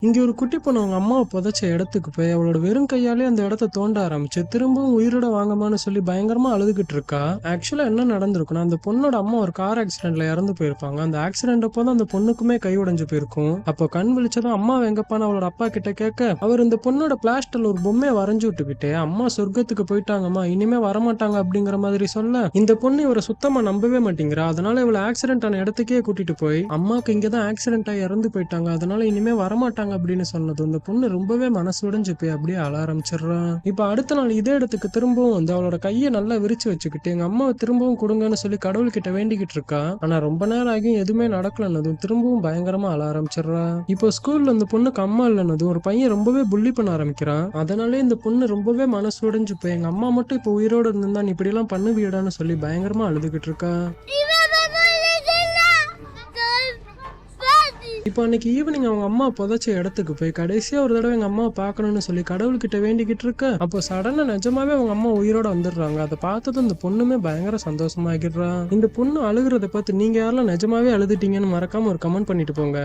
இங்க ஒரு குட்டி பொண்ணு அவங்க அம்மாவை புதைச்ச இடத்துக்கு போய் அவளோட வெறும் கையாலே அந்த இடத்த தோண்ட ஆரம்பிச்சு திரும்பவும் உயிரோட வாங்கம்மான்னு சொல்லி பயங்கரமா அழுதுகிட்டு இருக்கா. ஆக்சுவலா என்ன நடந்திருக்குன்னா, அந்த பொண்ணோட அம்மா ஒரு கார் ஆக்சிடென்ட்ல இறந்து போயிருப்பாங்க. அந்த ஆக்சிடென்ட் அப்போதான் அந்த பொண்ணுக்குமே கை உடைஞ்சு போயிருக்கும். அப்போ கண் விழிச்சதும் அம்மா எங்கப்பான்னு அவளோட அப்பா கிட்ட கேட்க, அவர் இந்த பொண்ணோட பிளாஸ்டர்ல ஒரு பொம்மையை வரைஞ்சு விட்டுக்கிட்டு அம்மா சொர்க்கத்துக்கு போயிட்டாங்கம்மா, இனிமே வரமாட்டாங்க அப்படிங்கிற மாதிரி சொல்ல, இந்த பொண்ணு இவரை சுத்தமா நம்பவே மாட்டேங்கிறா. அதனால இவளை ஆக்சிடென்ட் ஆன இடத்துக்கே கூட்டிட்டு போய், அம்மாக்கு இங்கதான் ஆக்சிடென்ட் ஆகி இறந்து போயிட்டாங்க, அதனால இனிமே வரமாட்டாங்க அப்படின்னு சொன்னது இந்த பொண்ணு ரொம்பவே மனசு உடைஞ்சு போய் அப்படியே அழ ஆரம்பிச்சிடுறான். இப்ப அடுத்த நாள் இதே இடத்துக்கு திரும்பவும் வந்து அவளோட கையை நல்லா விரிச்சு வச்சுக்கிட்டு எங்க அம்மாவை திரும்பவும் கொடுங்கன்னு சொல்லி கடவுள் கிட்ட வேண்டிக்கிட்டு இருக்கா. ஆனா ரொம்ப நேரம் ஆகியும் எதுவுமே நடக்கலன்னதும் திரும்பவும் பயங்கரமா அழ ஆரம்பிச்சிடுறா. இப்போ ஸ்கூல்ல இந்த பொண்ணுக்கு அம்மா இல்லைன்னதும் ஒரு பையன் ரொம்பவே புள்ளி பண்ண ஆரம்பிக்கிறான். அதனாலே இந்த பொண்ணு ரொம்பவே மனசு உடைஞ்சு போய் எங்க அம்மா மட்டும் இப்போ உயிரோட இருந்தா நீ இப்படி எல்லாம் பண்ணுவீடான்னு சொல்லி பயங்கரமா அழுதுகிட்டு இருக்கா. இப்போ அன்னைக்கு ஈவினிங் அவங்க அம்மா புதைச்ச இடத்துக்கு போய் கடைசியா ஒரு தடவை எங்க அம்மா பார்க்கணும்னு சொல்லி கடவுள்கிட்ட வேண்டிக்கிட்டு இருக்க, அப்போ சடனா நிஜமாவே அவங்க அம்மா உயிரோட வந்துடுறாங்க. அதை பார்த்ததும் இந்த பொண்ணுமே பயங்கர சந்தோஷமாகிடுறா. இந்த பொண்ணு அழுகுறத பார்த்து நீங்க யாரெல்லாம் நிஜமாவே அழுதுட்டீங்கன்னு மறக்காம ஒரு கமெண்ட் பண்ணிட்டு போங்க.